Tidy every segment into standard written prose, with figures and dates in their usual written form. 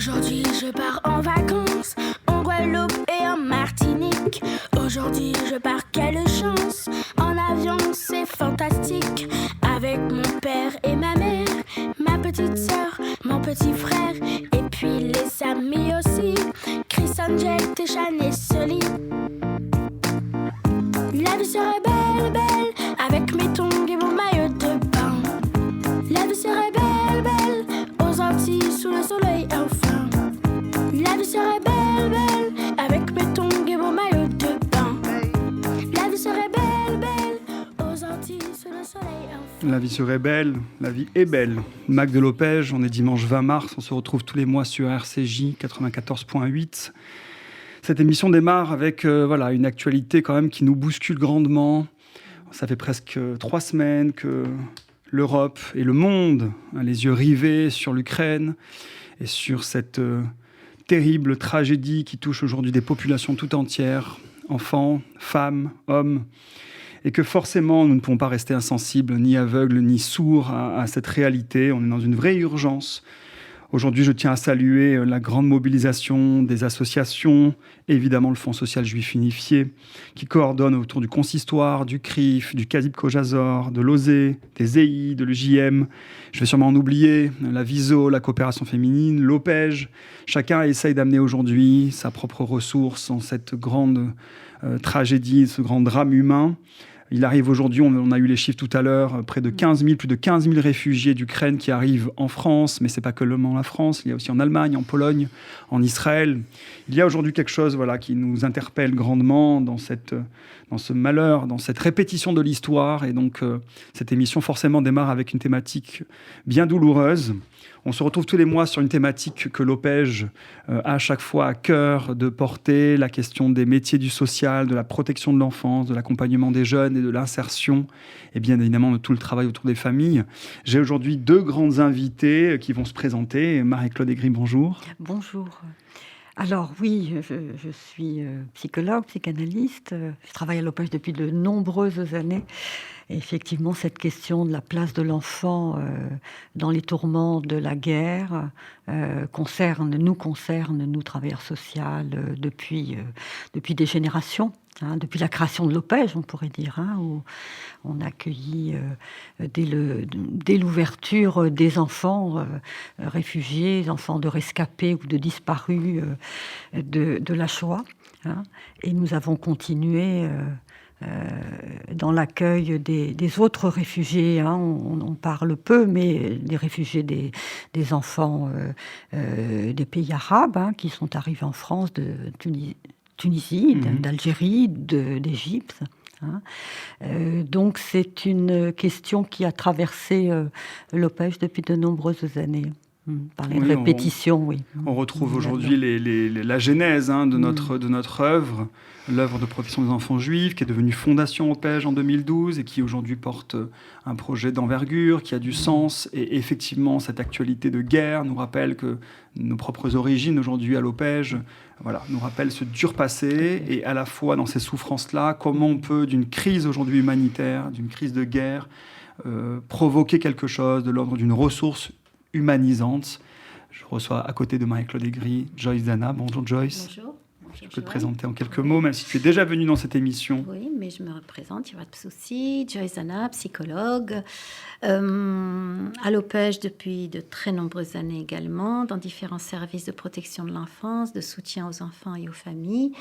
Aujourd'hui je pars en vacances, en Guadeloupe et en Martinique. Aujourd'hui je pars, quelle chance, en avion c'est fantastique. Avec mon père et ma mère, ma petite sœur, mon petit frère. Et puis les amis aussi, Chris, Angel, Téchan et Sully. La vie serait belle, belle, avec mes tongs et mon maillot de bain. La vie serait belle, belle, aux Antilles, sous le soleil enfin. La vie serait belle, belle, avec mes tongs et mon maillot de bain. La vie serait belle, belle, aux Antilles, sous le soleil enfin. La vie serait belle, la vie est belle. Mac de Lopège, on est dimanche 20 mars, on se retrouve tous les mois sur RCJ 94.8. Cette émission démarre avec une actualité quand même qui nous bouscule grandement. Ça fait presque 3 semaines que l'Europe et le monde a les yeux rivés sur l'Ukraine et sur cette terrible tragédie qui touche aujourd'hui des populations tout entières, enfants, femmes, hommes, et que forcément nous ne pouvons pas rester insensibles, ni aveugles, ni sourds à cette réalité. On est dans une vraie urgence. Aujourd'hui, je tiens à saluer la grande mobilisation des associations, évidemment le Fonds social juif unifié, qui coordonne autour du consistoire, du CRIF, du Kazib Kojazor, de l'OSE, des EI, de l'EJM. Je vais sûrement en oublier, la Viso, la coopération féminine, l'Opège. Chacun essaye d'amener aujourd'hui sa propre ressource en cette grande tragédie, ce grand drame humain. Il arrive aujourd'hui, on a eu les chiffres tout à l'heure, plus de 15 000 réfugiés d'Ukraine qui arrivent en France, mais ce n'est pas que la France, il y a aussi en Allemagne, en Pologne, en Israël. Il y a aujourd'hui quelque chose qui nous interpelle grandement dans ce malheur, dans cette répétition de l'histoire. Et donc, cette émission forcément démarre avec une thématique bien douloureuse. On se retrouve tous les mois sur une thématique que l'Opège a à chaque fois à cœur de porter, la question des métiers du social, de la protection de l'enfance, de l'accompagnement des jeunes et de l'insertion, et bien évidemment de tout le travail autour des familles. J'ai aujourd'hui 2 grandes invitées qui vont se présenter. Marie-Claude Aigri, bonjour. Bonjour. Alors oui, je suis psychologue, psychanalyste. Je travaille à l'Opège depuis de nombreuses années. Et effectivement, cette question de la place de l'enfant dans les tourments de la guerre nous concerne, nous, travailleurs sociaux, depuis des générations. Depuis la création de l'Opège, on pourrait dire, où on a accueilli dès l'ouverture des enfants réfugiés, enfants de rescapés ou de disparus de la Shoah. Et nous avons continué dans l'accueil des autres réfugiés. On parle peu, mais des réfugiés des enfants des pays arabes qui sont arrivés en France, de Tunisie, d'Algérie, d'Égypte. Donc c'est une question qui a traversé l'Opège depuis de nombreuses années. Par les répétitions, On retrouve aujourd'hui la genèse de notre œuvre, l'œuvre de protection des enfants juifs, qui est devenue Fondation Opège en 2012 et qui aujourd'hui porte un projet d'envergure, qui a du sens. Et effectivement, cette actualité de guerre nous rappelle que nos propres origines aujourd'hui à l'Opège nous rappellent ce dur passé. Et à la fois dans ces souffrances-là, comment on peut, d'une crise aujourd'hui humanitaire, d'une crise de guerre, provoquer quelque chose de l'ordre d'une ressource humanisante. Je reçois à côté de Marie-Claude Aigri, Joyce Dana. Bonjour Joyce. Bonjour. Je peux te présenter en quelques mots, même si tu es déjà venue dans cette émission. Oui, mais je me représente, il n'y a pas de souci. Joyce Dana, psychologue, à l'Opège depuis de très nombreuses années également, dans différents services de protection de l'enfance, de soutien aux enfants et aux familles.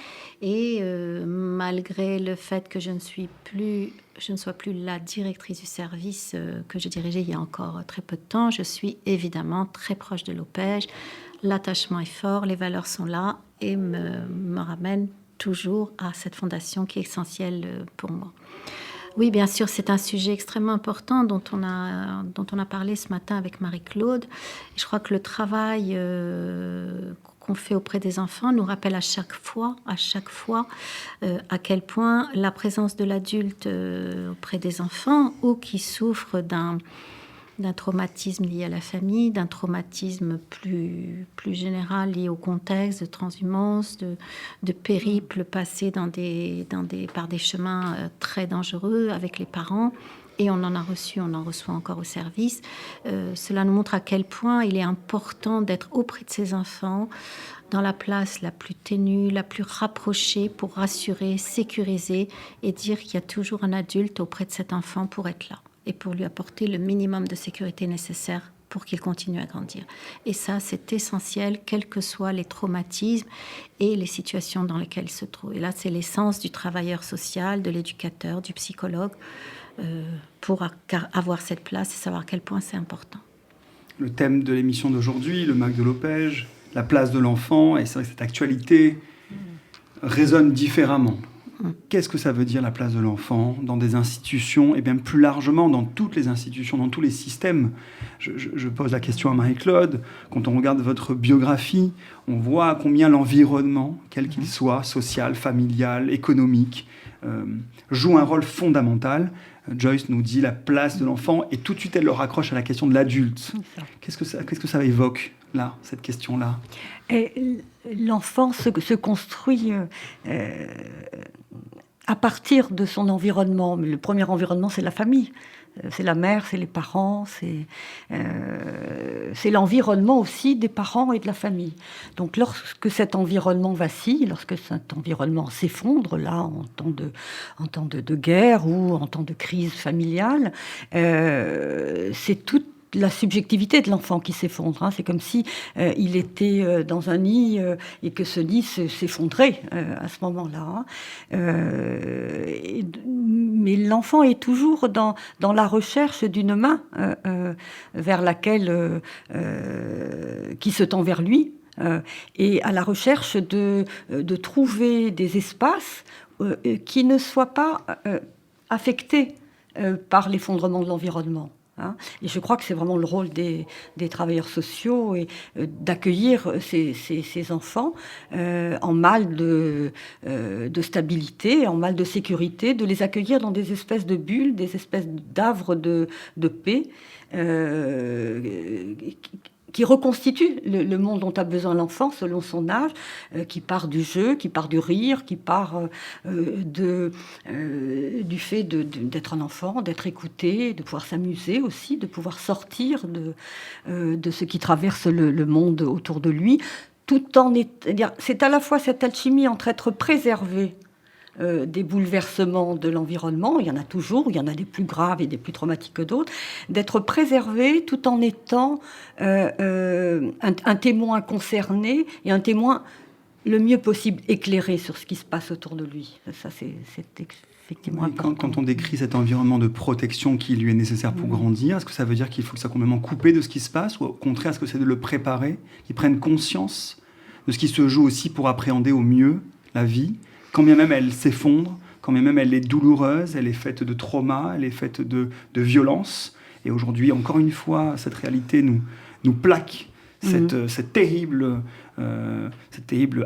Et malgré le fait que je ne sois plus la directrice du service que je dirigeais il y a encore très peu de temps, je suis évidemment très proche de l'Opège. L'attachement est fort, les valeurs sont là et me ramènent toujours à cette fondation qui est essentielle pour moi. Oui, bien sûr, c'est un sujet extrêmement important dont on a parlé ce matin avec Marie-Claude. Je crois que le travail qu'on fait auprès des enfants nous rappelle à chaque fois à quel point la présence de l'adulte auprès des enfants ou qui souffrent d'un traumatisme lié à la famille, d'un traumatisme plus général lié au contexte de transhumance, de périples passés par des chemins très dangereux avec les parents, et on en a reçu, on en reçoit encore au service. Cela nous montre à quel point il est important d'être auprès de ces enfants, dans la place la plus ténue, la plus rapprochée, pour rassurer, sécuriser et dire qu'il y a toujours un adulte auprès de cet enfant pour être là et pour lui apporter le minimum de sécurité nécessaire pour qu'il continue à grandir. Et ça, c'est essentiel, quels que soient les traumatismes et les situations dans lesquelles il se trouve. Et là, c'est l'essence du travailleur social, de l'éducateur, du psychologue, pour avoir cette place et savoir à quel point c'est important. Le thème de l'émission d'aujourd'hui, le Mac de Lopège, la place de l'enfant, et c'est vrai que cette actualité résonne différemment. Qu'est-ce que ça veut dire, la place de l'enfant, dans des institutions, et bien plus largement dans toutes les institutions, dans tous les systèmes? Je pose la question à Marie-Claude. Quand on regarde votre biographie, on voit combien l'environnement, quel qu'il soit, social, familial, économique, joue un rôle fondamental. Joyce nous dit la place de l'enfant, et tout de suite elle le raccroche à la question de l'adulte. Qu'est-ce que ça évoque, là, cette question-là? Et l'enfant se construit à partir de son environnement. Mais le premier environnement, c'est la famille. C'est la mère, c'est les parents, c'est l'environnement aussi des parents et de la famille. Donc lorsque cet environnement vacille, lorsque cet environnement s'effondre, là, en temps de guerre ou en temps de crise familiale, c'est toute la subjectivité de l'enfant qui s'effondre. C'est comme si il était dans un nid et que ce nid s'effondrait à ce moment-là. Mais l'enfant est toujours dans la recherche d'une main vers laquelle qui se tend vers lui et à la recherche de trouver des espaces qui ne soient pas affectés par l'effondrement de l'environnement. Et je crois que c'est vraiment le rôle des travailleurs sociaux et d'accueillir ces enfants en mal de stabilité, en mal de sécurité, de les accueillir dans des espèces de bulles, des espèces d'havres de paix qui reconstitue le monde dont a besoin l'enfant selon son âge, qui part du jeu, qui part du rire, qui part du fait d'être un enfant, d'être écouté, de pouvoir s'amuser aussi, de pouvoir sortir de ce qui traverse le monde autour de lui, tout en c'est à la fois cette alchimie entre être préservé des bouleversements de l'environnement, il y en a toujours, il y en a des plus graves et des plus traumatiques que d'autres, d'être préservé tout en étant un témoin concerné et un témoin le mieux possible éclairé sur ce qui se passe autour de lui. Ça, c'est effectivement important. Quand on décrit cet environnement de protection qui lui est nécessaire pour grandir, est-ce que ça veut dire qu'il faut que ça soit complètement coupé de ce qui se passe, ou au contraire, est-ce que c'est de le préparer, qu'il prenne conscience de ce qui se joue aussi pour appréhender au mieux la vie, quand bien même elle s'effondre, quand bien même elle est douloureuse, elle est faite de traumas, elle est faite de violence. Et aujourd'hui, encore une fois, cette réalité nous plaque cette terrible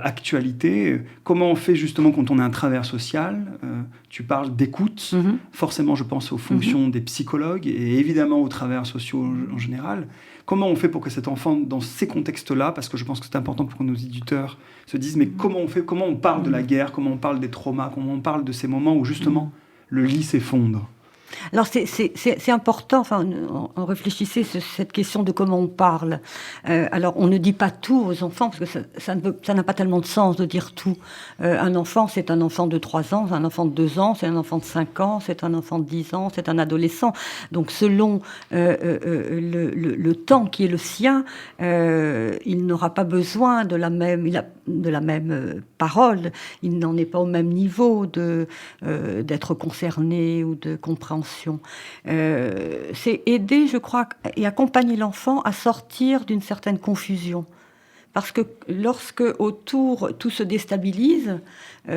actualité. Comment on fait justement quand on est un travailleur social? Tu parles d'écoute. Forcément, je pense aux fonctions des psychologues et évidemment aux travailleurs sociaux en général. Comment on fait pour que cet enfant, dans ces contextes-là, parce que je pense que c'est important pour que nos éditeurs se disent, mais comment on fait, comment on parle de la guerre, comment on parle des traumas, comment on parle de ces moments où justement le lit s'effondre? Alors c'est important, enfin, on réfléchissait sur cette question de comment on parle. Alors on ne dit pas tout aux enfants, parce que ça n'a pas tellement de sens de dire tout. Un enfant, c'est un enfant de 3 ans, c'est un enfant de 2 ans, c'est un enfant de 5 ans, c'est un enfant de 10 ans, c'est un adolescent. Donc selon le temps qui est le sien, il n'aura pas besoin de la même parole, il n'en est pas au même niveau d'être concerné ou de compréhension. C'est aider, je crois, et accompagner l'enfant à sortir d'une certaine confusion. Parce que lorsque autour tout se déstabilise,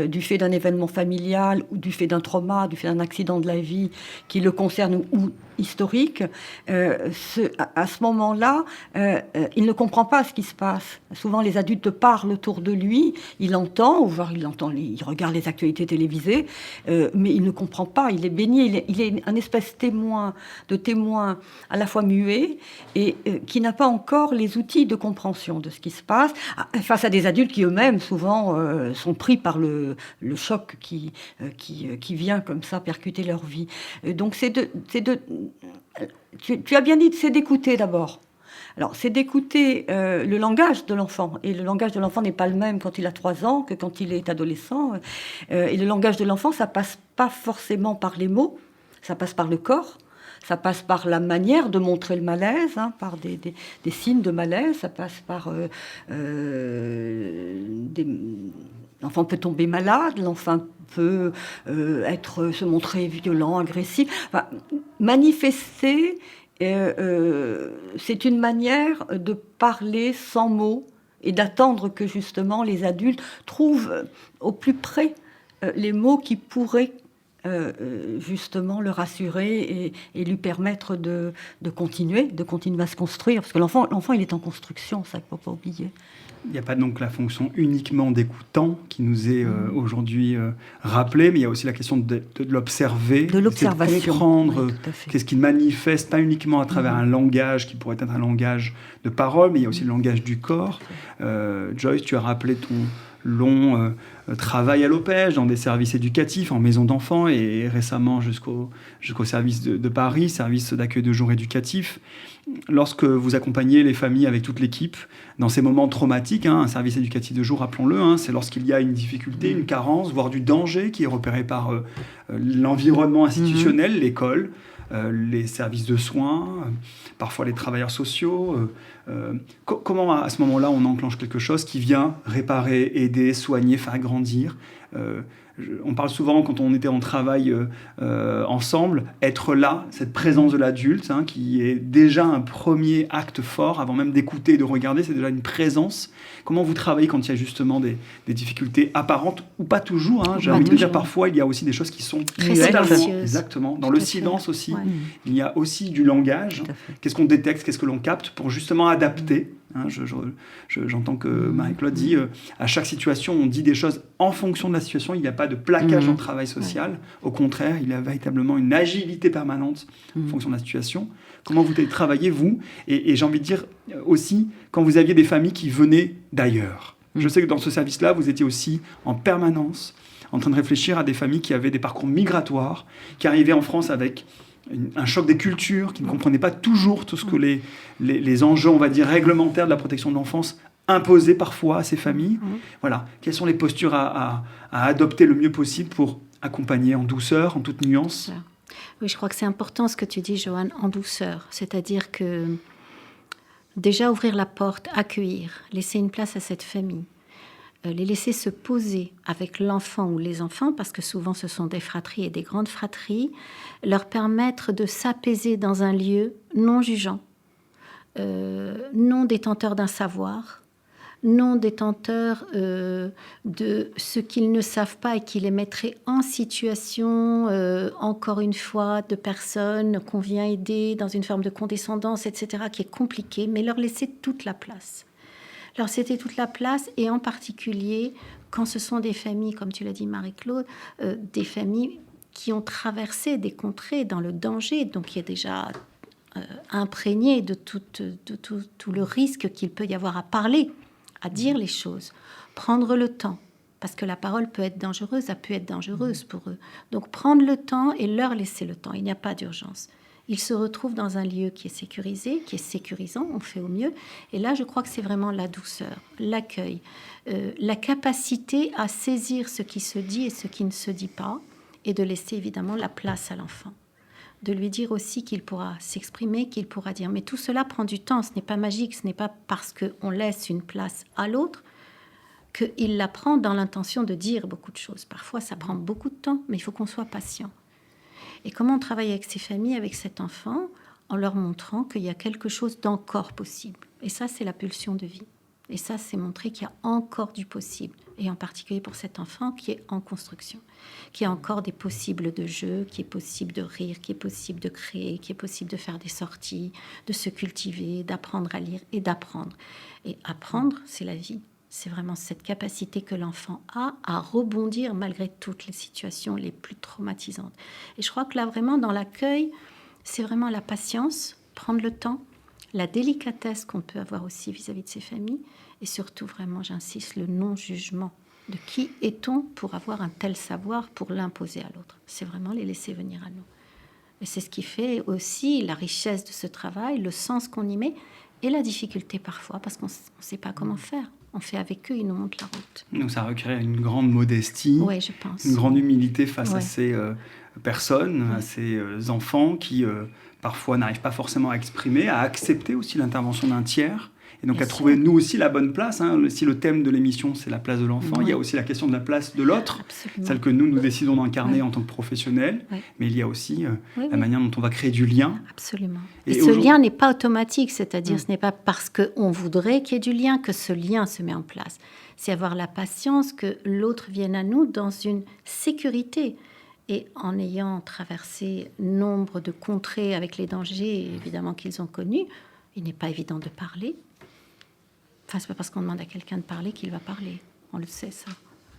du fait d'un événement familial ou du fait d'un trauma, du fait d'un accident de la vie qui le concerne ou historique, à ce moment-là, il ne comprend pas ce qui se passe. Souvent, les adultes parlent autour de lui, il entend, ou voire il regarde les actualités télévisées, mais il ne comprend pas, il est baigné, il est un espèce de témoin à la fois muet et qui n'a pas encore les outils de compréhension de ce qui se passe. passe, face à des adultes qui eux-mêmes souvent sont pris par le choc qui vient comme ça percuter leur vie. Donc tu as bien dit, c'est d'écouter d'abord. Alors, c'est d'écouter le langage de l'enfant. Et le langage de l'enfant n'est pas le même quand il a 3 ans que quand il est adolescent. Et le langage de l'enfant, ça passe pas forcément par les mots, ça passe par le corps, ça passe par la manière de montrer le malaise, par des signes de malaise, ça passe par... L'enfant peut tomber malade, l'enfant peut se montrer violent, agressif. Enfin, manifester... c'est une manière de parler sans mots et d'attendre que justement les adultes trouvent au plus près les mots qui pourraient justement le rassurer et lui permettre de continuer à se construire. Parce que l'enfant il est en construction, ça, il ne faut pas oublier. Il n'y a pas donc la fonction uniquement d'écoutant qui nous est aujourd'hui rappelée, mais il y a aussi la question de l'observer, de l'observation, de comprendre oui, qu'est-ce qu'il manifeste, pas uniquement à travers un langage qui pourrait être un langage de parole, mais il y a aussi le langage du corps. Joyce, tu as rappelé ton long travail à l'Opège, dans des services éducatifs, en maison d'enfants, et récemment jusqu'au service de Paris, service d'accueil de jour éducatif. Lorsque vous accompagnez les familles avec toute l'équipe dans ces moments traumatiques, un service éducatif de jour, rappelons-le, c'est lorsqu'il y a une difficulté, une carence, voire du danger qui est repéré par l'environnement institutionnel, l'école, les services de soins, parfois les travailleurs sociaux. Comment, à ce moment-là, on enclenche quelque chose qui vient réparer, aider, soigner, faire grandir on parle souvent, quand on était en travail ensemble, être là, cette présence de l'adulte, qui est déjà un premier acte fort, avant même d'écouter et de regarder, c'est déjà une présence. Comment vous travaillez quand il y a justement des difficultés apparentes, ou pas toujours, j'ai envie de dire, parfois il y a aussi des choses qui sont très silencieuses. Exactement. Dans le silence aussi, il y a aussi du langage. Qu'est-ce qu'on détecte, qu'est-ce que l'on capte pour justement adapter. J'entends que Marie-Claude dit à chaque situation, on dit des choses en fonction de la situation. Il n'y a pas de plaquage en travail social. Au contraire, il y a véritablement une agilité permanente en fonction de la situation. Comment vous travaillez, vous ? Et j'ai envie de dire aussi, quand vous aviez des familles qui venaient d'ailleurs. Je sais que dans ce service-là, vous étiez aussi en permanence en train de réfléchir à des familles qui avaient des parcours migratoires, qui arrivaient en France avec un choc des cultures, qui ne comprenaient pas toujours tout ce que les enjeux, on va dire, réglementaires de la protection de l'enfance imposaient parfois à ces familles. Voilà. Quelles sont les postures à adopter le mieux possible pour accompagner en douceur, en toute nuance ? Oui, je crois que c'est important ce que tu dis, Joanne, en douceur. C'est-à-dire que déjà ouvrir la porte, accueillir, laisser une place à cette famille, les laisser se poser avec l'enfant ou les enfants, parce que souvent ce sont des fratries et des grandes fratries, leur permettre de s'apaiser dans un lieu non jugeant, non détenteur d'un savoir, non détenteurs de ce qu'ils ne savent pas et qui les mettrait en situation, encore une fois, de personnes qu'on vient aider dans une forme de condescendance, etc., qui est compliquée, mais leur laisser toute la place. Alors, c'était toute la place, et en particulier, quand ce sont des familles, comme tu l'as dit, Marie-Claude, des familles qui ont traversé des contrées dans le danger, donc qui est déjà imprégné de tout le risque qu'il peut y avoir à parler, à dire les choses, prendre le temps, parce que la parole peut être dangereuse, a pu être dangereuse pour eux. Donc, prendre le temps et leur laisser le temps, il n'y a pas d'urgence. Ils se retrouvent dans un lieu qui est sécurisé, qui est sécurisant, on fait au mieux. Et là, je crois que c'est vraiment la douceur, l'accueil, la capacité à saisir ce qui se dit et ce qui ne se dit pas, et de laisser évidemment la place à l'enfant. De lui dire aussi qu'il pourra s'exprimer, qu'il pourra dire. Mais tout cela prend du temps, ce n'est pas magique, ce n'est pas parce qu'on laisse une place à l'autre qu'il la prend dans l'intention de dire beaucoup de choses. Parfois, ça prend beaucoup de temps, mais il faut qu'on soit patient. Et comment on travaille avec ces familles, avec cet enfant, en leur montrant qu'il y a quelque chose d'encore possible. Et ça, c'est la pulsion de vie. Et ça, c'est montrer qu'il y a encore du possible. Et en particulier pour cet enfant qui est en construction. Qu'il y a encore des possibles de jeu, qu'il est possible de rire, qu'il est possible de créer, qu'il est possible de faire des sorties, de se cultiver, d'apprendre à lire et d'apprendre. Et apprendre, c'est la vie. C'est vraiment cette capacité que l'enfant a à rebondir malgré toutes les situations les plus traumatisantes. Et je crois que là, vraiment, dans l'accueil, c'est vraiment la patience, prendre le temps, la délicatesse qu'on peut avoir aussi vis-à-vis de ces familles, Et surtout, vraiment, j'insiste, le non-jugement. De qui est-on pour avoir un tel savoir, pour l'imposer à l'autre? C'est vraiment les laisser venir à nous. Et c'est ce qui fait aussi la richesse de ce travail, le sens qu'on y met, et la difficulté parfois, parce qu'on ne sait pas comment faire. On fait avec eux, ils nous montrent la route. Donc ça requiert une grande modestie, Oui, je pense. une grande humilité face à Ouais. ces personnes, à ces enfants qui parfois n'arrivent pas forcément à exprimer, à accepter aussi l'intervention d'un tiers. Et donc Bien à sûr. trouver nous aussi la bonne place. Si le thème de l'émission c'est la place de l'enfant, il y a Ouais. aussi la question de la place de l'autre, Absolument. celle que nous décidons d'incarner Ouais. en tant que professionnels. Ouais. Mais il y a aussi Oui, la oui. manière dont on va créer du lien. Absolument. Et Et ce aujourd'hui- lien n'est pas automatique, c'est-à-dire Mm. ce n'est pas parce qu'on voudrait qu'il y ait du lien que ce lien se met en place. C'est avoir la patience que l'autre vienne à nous dans une sécurité. Et en ayant traversé nombre de contrées avec les dangers, évidemment, qu'ils ont connus, il n'est pas évident de parler. Enfin, c'est pas parce qu'on demande à quelqu'un de parler qu'il va parler. On le sait, ça.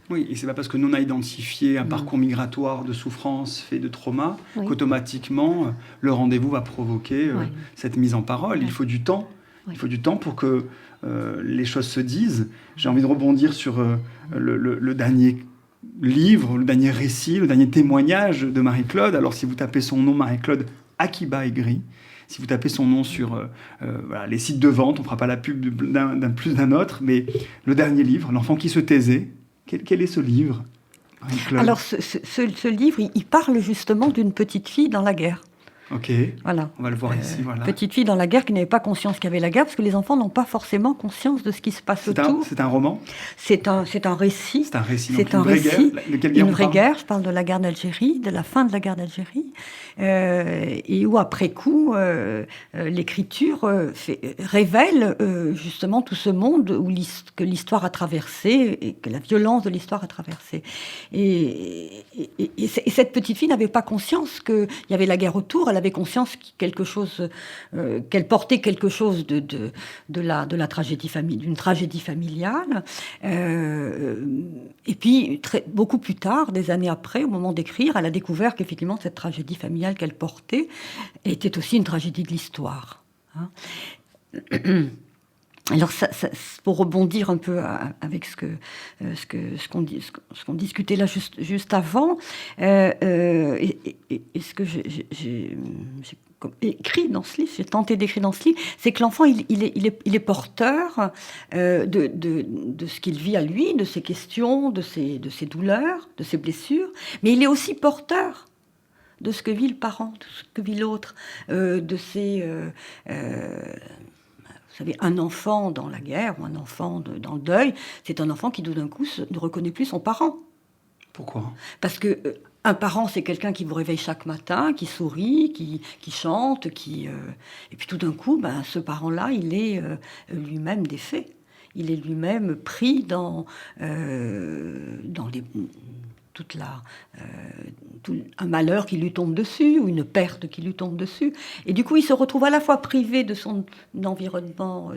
Oui, et c'est pas parce que nous on a identifié un parcours migratoire de souffrance fait de trauma Oui. qu'automatiquement le rendez-vous va provoquer Oui. cette mise en parole. Il Oui. faut du temps. Oui. Il faut du temps pour que les choses se disent. J'ai envie de rebondir sur le dernier livre, le dernier récit, le dernier témoignage de Marie-Claude. Alors si vous tapez son nom, Marie-Claude Akiba Aigri, si vous tapez son nom sur voilà, les sites de vente, on ne fera pas la pub d'un plus d'un autre, mais le dernier livre, L'enfant qui se taisait, quel est ce livre, Marie-Claude? Alors, ce livre, il parle justement d'une petite fille dans la guerre. Ok, Voilà. on va le voir ici. Voilà. Petite fille dans la guerre qui n'avait pas conscience qu'il y avait la guerre, parce que les enfants n'ont pas forcément conscience de ce qui se passe autour. C'est un roman? C'est un récit. C'est un récit. C'est Donc un une vraie récit, guerre. De quelle guerre Une on vraie parle? guerre, je parle de la guerre d'Algérie, de la fin de la guerre d'Algérie, et où après coup, l'écriture révèle justement tout ce monde que l'histoire a traversé, et que la violence de l'histoire a traversé. Et cette petite fille n'avait pas conscience qu'il y avait la guerre autour, elle avait conscience qu'elle portait quelque chose de la tragédie d'une tragédie familiale. Et puis, beaucoup plus tard, des années après, au moment d'écrire, elle a découvert qu'effectivement, cette tragédie familiale qu'elle portait était aussi une tragédie de l'histoire. Hein. Alors, pour rebondir un peu avec ce qu'on discutait là juste avant, et ce que j'ai écrit dans ce livre, j'ai tenté d'écrire dans ce livre, c'est que l'enfant, il est porteur de ce qu'il vit à lui, de ses questions, de ses douleurs, de ses blessures, mais il est aussi porteur de ce que vit le parent, de ce que vit l'autre, de ses... vous savez, un enfant dans la guerre ou un enfant dans le deuil, c'est un enfant qui, tout d'un coup, ne reconnaît plus son parent. Pourquoi? Parce que un parent, c'est quelqu'un qui vous réveille chaque matin, qui sourit, qui chante, et puis tout d'un coup, ce parent-là, il est lui-même défait. Il est lui-même pris dans un malheur qui lui tombe dessus, ou une perte qui lui tombe dessus. Et du coup, il se retrouve à la fois privé de son environnement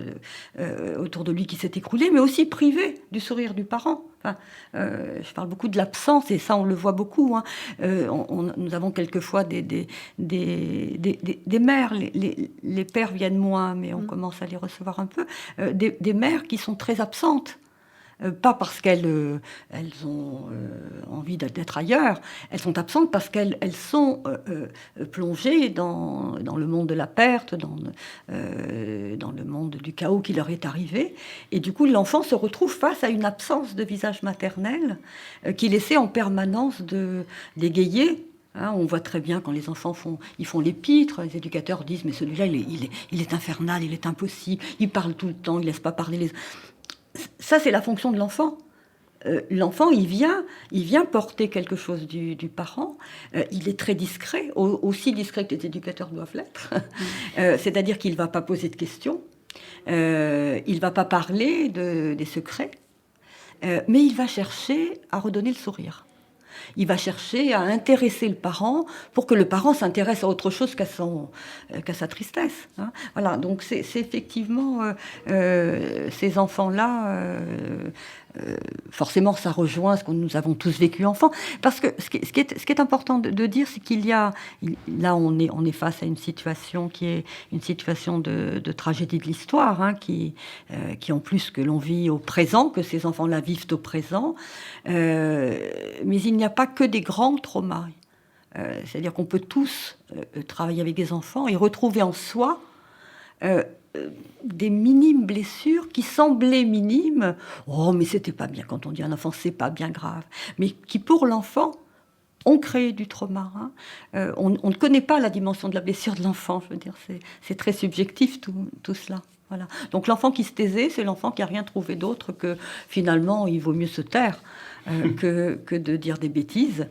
autour de lui qui s'est écroulé, mais aussi privé du sourire du parent. Enfin, je parle beaucoup de l'absence, et ça, on le voit beaucoup. Hein. Nous avons quelquefois des mères, les pères viennent moins, mais on commence à les recevoir un peu, des mères qui sont très absentes. Pas parce qu'elles ont envie d'être ailleurs, elles sont absentes parce qu'elles sont plongées dans le monde de la perte, dans le monde du chaos qui leur est arrivé. Et du coup, l'enfant se retrouve face à une absence de visage maternel qu'il essaie en permanence d'égayer. Hein, on voit très bien quand les enfants font l'épître, les éducateurs disent « mais celui-là, il est infernal, il est impossible, il parle tout le temps, il ne laisse pas parler les... » Ça, c'est la fonction de l'enfant. L'enfant, il vient porter quelque chose du parent. Il est très discret, aussi discret que les éducateurs doivent l'être. C'est-à-dire qu'il ne va pas poser de questions, il ne va pas parler des secrets, mais il va chercher à redonner le sourire. Il va chercher à intéresser le parent pour que le parent s'intéresse à autre chose qu'à sa tristesse. Hein. Voilà, donc c'est effectivement ces enfants-là forcément, ça rejoint ce que nous avons tous vécu enfant. Parce que ce qui est important de dire, c'est qu'il y a... Là, on est face à une situation qui est une situation de tragédie de l'histoire, hein, qui en plus que l'on vit au présent, que ces enfants-là vivent au présent. Mais il n'y a pas que des grands traumas. C'est-à-dire qu'on peut tous travailler avec des enfants et retrouver en soi des minimes blessures qui semblaient minimes. Oh, mais c'était pas bien. Quand on dit un enfant, c'est pas bien grave. Mais qui, pour l'enfant, ont créé du trauma. Hein. On ne connaît pas la dimension de la blessure de l'enfant. Je veux dire, c'est très subjectif tout cela. Voilà. Donc l'enfant qui se taisait, c'est l'enfant qui n'a rien trouvé d'autre que finalement, il vaut mieux se taire que de dire des bêtises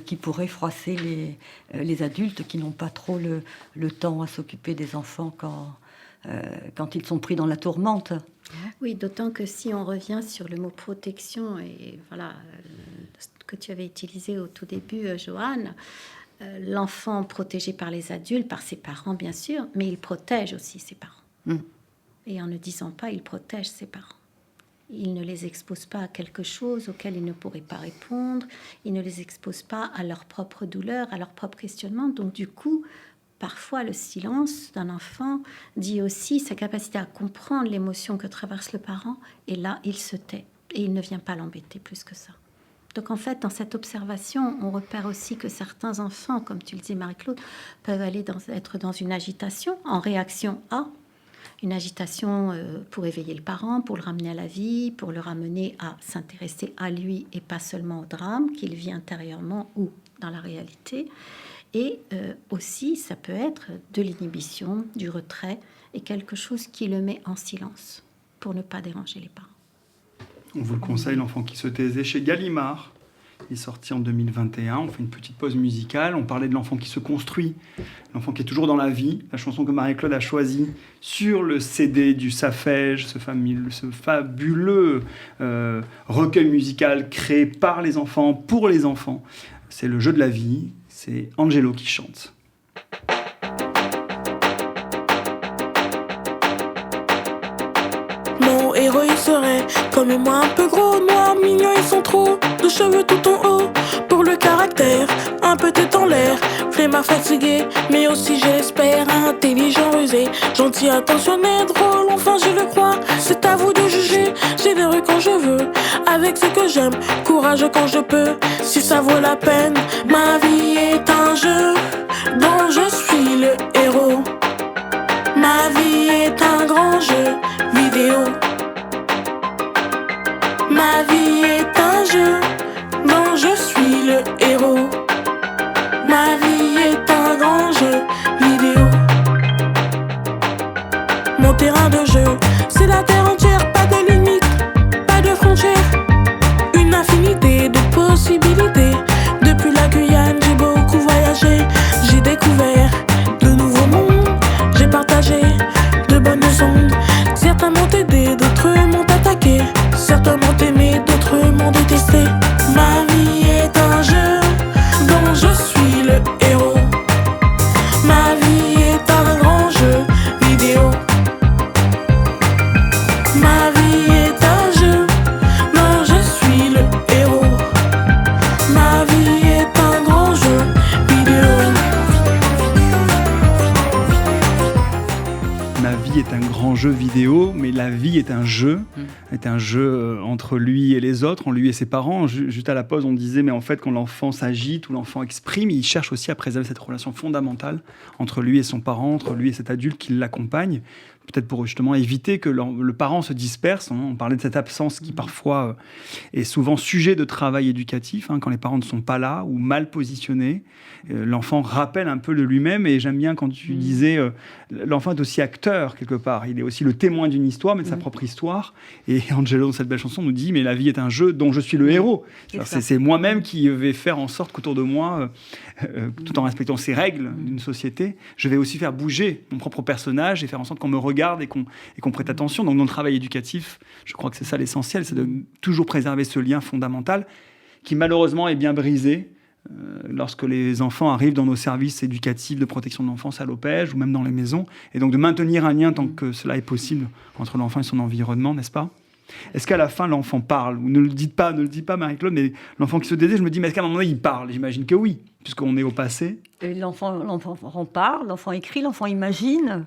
qui pourraient froisser les adultes qui n'ont pas trop le temps à s'occuper des enfants quand ils sont pris dans la tourmente. Oui, d'autant que si on revient sur le mot protection, et voilà, ce que tu avais utilisé au tout début, Joanne, l'enfant protégé par les adultes, par ses parents bien sûr, mais il protège aussi ses parents. Et en ne disant pas, il protège ses parents. Il ne les expose pas à quelque chose auquel ils ne pourraient pas répondre, il ne les expose pas à leur propre douleur, à leur propre questionnement. Donc du coup, parfois, le silence d'un enfant dit aussi sa capacité à comprendre l'émotion que traverse le parent. Et là, il se tait. Et il ne vient pas l'embêter plus que ça. Donc, en fait, dans cette observation, on repère aussi que certains enfants, comme tu le dis, Marie-Claude, peuvent être dans une agitation en réaction à une agitation pour éveiller le parent, pour le ramener à la vie, pour le ramener à s'intéresser à lui et pas seulement au drame qu'il vit intérieurement ou dans la réalité. Et aussi, ça peut être de l'inhibition, du retrait et quelque chose qui le met en silence pour ne pas déranger les parents. On vous le conseille, L'enfant qui se taisait, chez Gallimard. Il est sorti en 2021. On fait une petite pause musicale. On parlait de l'enfant qui se construit, l'enfant qui est toujours dans la vie. La chanson que Marie-Claude a choisie sur le CD du Safège, ce fabuleux recueil musical créé par les enfants, pour les enfants. C'est le jeu de la vie. C'est Angelo qui chante. Mon héros il serait comme moi un peu gros, noir, mignon et sans trop de cheveux tout en haut. Pour le caractère, un peu tête en l'air, flemmard fatigué, mais aussi je l'espère, intelligent, rusé, gentil, attentionné, drôle, enfin je le crois. C'est à vous de juger, généreux quand je veux, avec ce que j'aime, courageux quand je peux. Si ça vaut la peine, ma vie est un jeu dont je suis le héros. Ma vie est un grand jeu vidéo. Ma vie est un jeu dont je suis le héros. Ma vie est un grand jeu vidéo. Mon terrain de jeu, c'est la terre entière, pas de limite, pas de frontières, une infinité de possibilités. Depuis la Guyane, j'ai beaucoup voyagé, j'ai découvert de nouveaux mondes, j'ai partagé de bonnes ondes. Certains m'ont aidé, d'autres m'ont attaqué, certains m'ont aimé, d'autres m'ont détesté. Ma vie est un jeu dont je suis le héros. Ma vie est un grand jeu vidéo. Ma vie est un jeu dont je suis le héros. Ma vie est un grand jeu vidéo. Ma vie est un grand jeu vidéo, mais la vie est un jeu entre lui et les autres, entre lui et ses parents. Juste à la pause, on disait, mais en fait, quand l'enfant s'agite ou l'enfant exprime, il cherche aussi à préserver cette relation fondamentale entre lui et son parent, entre lui et cet adulte qui l'accompagne, peut-être pour justement éviter que le parent se disperse. On parlait de cette absence qui parfois est souvent sujet de travail éducatif, quand les parents ne sont pas là ou mal positionnés. L'enfant rappelle un peu de lui-même, et j'aime bien quand tu disais, l'enfant est aussi acteur quelque part. Il est aussi le témoin d'une histoire, mais de sa propre histoire. Et Angelo, dans cette belle chanson, nous dit, mais la vie est un jeu dont je suis le héros. C'est moi-même qui vais faire en sorte qu'autour de moi, tout en respectant ces règles d'une société, je vais aussi faire bouger mon propre personnage et faire en sorte qu'on me regarde et qu'on prête attention. Donc dans le travail éducatif, je crois que c'est ça l'essentiel, c'est de toujours préserver ce lien fondamental qui malheureusement est bien brisé lorsque les enfants arrivent dans nos services éducatifs de protection de l'enfance à l'OPEJ ou même dans les maisons, et donc de maintenir un lien tant que cela est possible entre l'enfant et son environnement, n'est-ce pas ? Est-ce qu'à la fin, l'enfant parle? Ou ne le dites pas, Marie-Claude, mais l'enfant qui se désire, je me dis, mais est-ce qu'à un moment donné, il parle? J'imagine que oui, puisqu'on est au passé. Et l'enfant parle, l'enfant écrit, l'enfant imagine.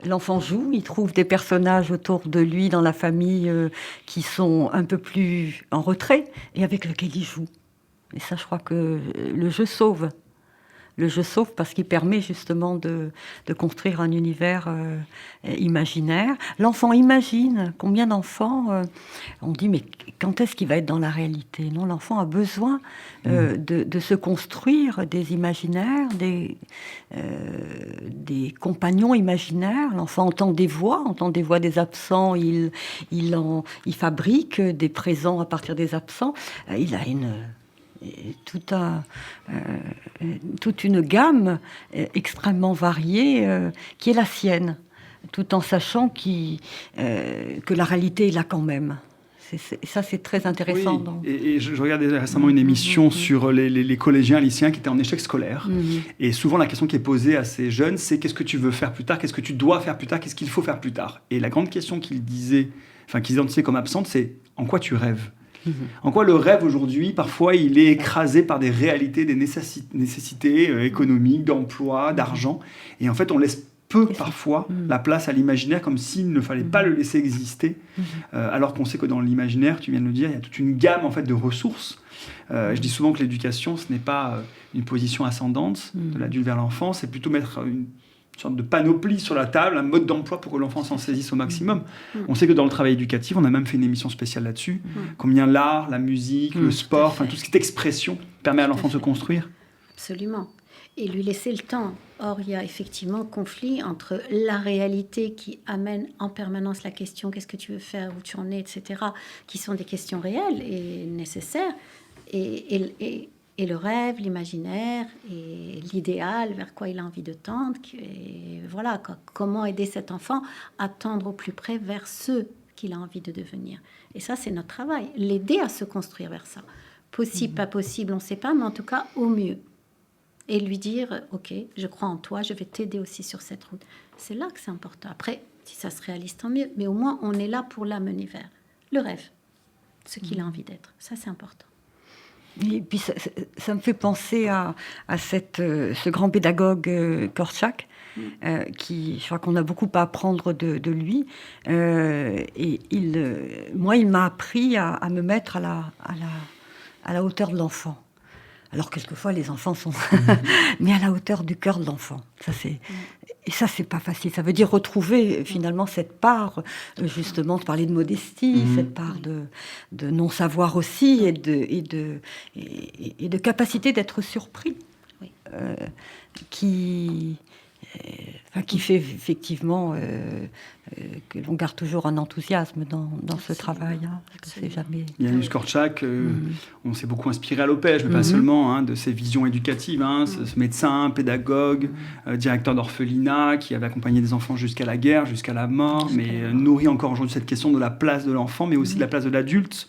L'enfant joue, il trouve des personnages autour de lui dans la famille qui sont un peu plus en retrait et avec lesquels il joue. Et ça, je crois que le jeu sauve. Le jeu sauve parce qu'il permet justement de construire un univers imaginaire. L'enfant imagine. Combien d'enfants on dit, mais quand est-ce qu'il va être dans la réalité? Non, l'enfant a besoin de se construire des imaginaires, des compagnons imaginaires. L'enfant entend des voix des absents. Il fabrique des présents à partir des absents. Il a toute une gamme extrêmement variée qui est la sienne, tout en sachant que la réalité est là quand même. Ça, c'est très intéressant. Oui. Donc. Et je regardais récemment une émission sur les collégiens, lycéens qui étaient en échec scolaire. Et souvent, la question qui est posée à ces jeunes, c'est qu'est-ce que tu veux faire plus tard? Qu'est-ce que tu dois faire plus tard? Qu'est-ce qu'il faut faire plus tard? Et la grande question qu'ils identifiaient comme absente, c'est en quoi tu rêves? En quoi le rêve aujourd'hui, parfois, il est écrasé par des réalités, des nécessités économiques, d'emploi, d'argent. Et en fait, on laisse parfois la place à l'imaginaire comme s'il ne fallait pas le laisser exister. Alors qu'on sait que dans l'imaginaire, tu viens de le dire, il y a toute une gamme en fait, de ressources. Je dis souvent que l'éducation, ce n'est pas une position ascendante de l'adulte vers l'enfant, c'est plutôt mettre une sorte de panoplie sur la table, un mode d'emploi pour que l'enfant s'en saisisse au maximum. On sait que dans le travail éducatif, on a même fait une émission spéciale là-dessus, combien l'art, la musique, le sport, tout ce qui est expression permet à l'enfant de se construire. Absolument. Et lui laisser le temps. Or, il y a effectivement conflit entre la réalité qui amène en permanence la question « qu'est-ce que tu veux faire, où tu en es, etc. » qui sont des questions réelles et nécessaires, et le rêve, l'imaginaire et l'idéal vers quoi il a envie de tendre. Et voilà, comment aider cet enfant à tendre au plus près vers ce qu'il a envie de devenir. Et ça, c'est notre travail, l'aider à se construire vers ça. Possible, pas possible, on ne sait pas, mais en tout cas, au mieux. Et lui dire, ok, je crois en toi, je vais t'aider aussi sur cette route. C'est là que c'est important. Après, si ça se réalise, tant mieux. Mais au moins, on est là pour l'amener vers le rêve, ce qu'il a envie d'être. Ça, c'est important. Et puis ça me fait penser à ce grand pédagogue Korczak, qui, je crois qu'on a beaucoup à apprendre de lui. Et moi, il m'a appris à me mettre à la hauteur de l'enfant. Alors, quelquefois, les enfants sont... mais à la hauteur du cœur de l'enfant. Et ça, c'est pas facile. Ça veut dire retrouver, finalement, cette part, justement, de parler de modestie, cette part de non-savoir aussi, et de capacité d'être surpris. Oui. Qui fait effectivement que l'on garde toujours un enthousiasme dans ce travail. C'est jamais... Janusz Korczak, on s'est beaucoup inspiré à l'Opège, mais pas seulement, de ses visions éducatives. Ce médecin, pédagogue, directeur d'orphelinat, qui avait accompagné des enfants jusqu'à la guerre, jusqu'à la mort, mais nourrit encore aujourd'hui cette question de la place de l'enfant, mais aussi de la place de l'adulte.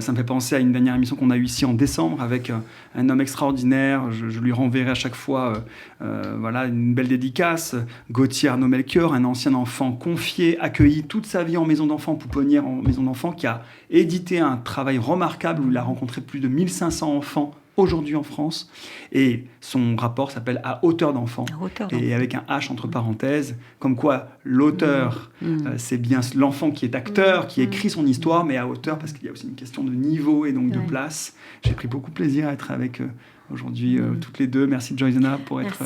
Ça me fait penser à une dernière émission qu'on a eue ici en décembre, avec un homme extraordinaire. Je lui renverrai à chaque fois une belle dédicace. Gauthier Arnaud Melchior, un ancien enfant confié, accueilli toute sa vie en maison d'enfant, pouponnière en maison d'enfant, qui a édité un travail remarquable où il a rencontré plus de 1500 enfants aujourd'hui en France. Et son rapport s'appelle « À hauteur d'enfant ». Et avec un H entre parenthèses, comme quoi l'auteur, c'est bien l'enfant qui est acteur, qui écrit son histoire, mais à hauteur, parce qu'il y a aussi une question de niveau et donc de place. J'ai pris beaucoup de plaisir à être avec aujourd'hui toutes les deux. Merci Joyzana pour être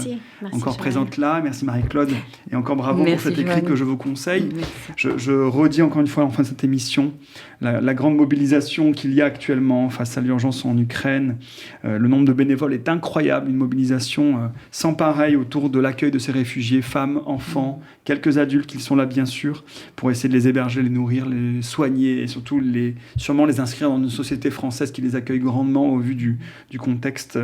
encore présente là. Merci Marie-Claude. Et encore bravo pour cet écrit que je vous conseille. Je redis encore une fois en fin de cette émission la grande mobilisation qu'il y a actuellement face à l'urgence en Ukraine. Le nombre de bénévoles est incroyable. Une mobilisation sans pareil autour de l'accueil de ces réfugiés, femmes, enfants, quelques adultes qui sont là bien sûr, pour essayer de les héberger, les nourrir, les soigner et surtout sûrement les inscrire dans une société française qui les accueille grandement au vu du contexte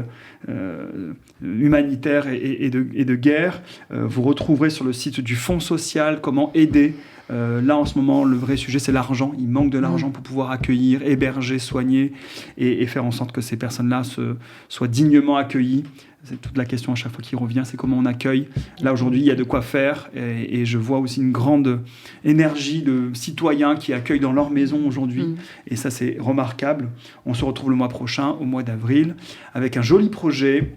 humanitaire et de guerre. Vous retrouverez sur le site du Fonds social comment aider Là, en ce moment, le vrai sujet, c'est l'argent. Il manque de l'argent pour pouvoir accueillir, héberger, soigner et faire en sorte que ces personnes-là soient dignement accueillies. C'est toute la question à chaque fois qui revient, c'est comment on accueille. Là, aujourd'hui, il y a de quoi faire et je vois aussi une grande énergie de citoyens qui accueillent dans leur maison aujourd'hui. Et ça, c'est remarquable. On se retrouve le mois prochain, au mois d'avril, avec un joli projet.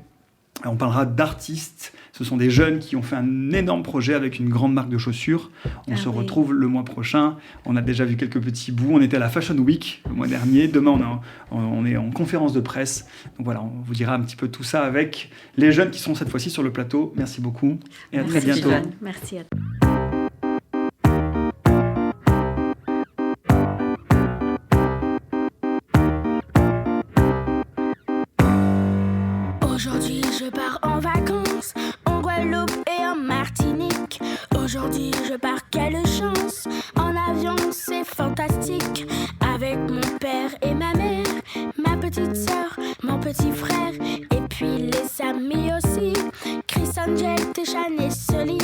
On parlera d'artistes. Ce sont des jeunes qui ont fait un énorme projet avec une grande marque de chaussures. On se retrouve le mois prochain. On a déjà vu quelques petits bouts. On était à la Fashion Week le mois dernier. Demain, on est en conférence de presse. Donc voilà, on vous dira un petit peu tout ça avec les jeunes qui sont cette fois-ci sur le plateau. Merci beaucoup et à très bientôt. Jeanne. Merci à toi. Aujourd'hui je pars en vacances, en Guadeloupe et en Martinique. Aujourd'hui je pars, quelle chance, en avion c'est fantastique. Avec mon père et ma mère, ma petite sœur, mon petit frère. Et puis les amis aussi, Chris Angel, Téchan et Soli.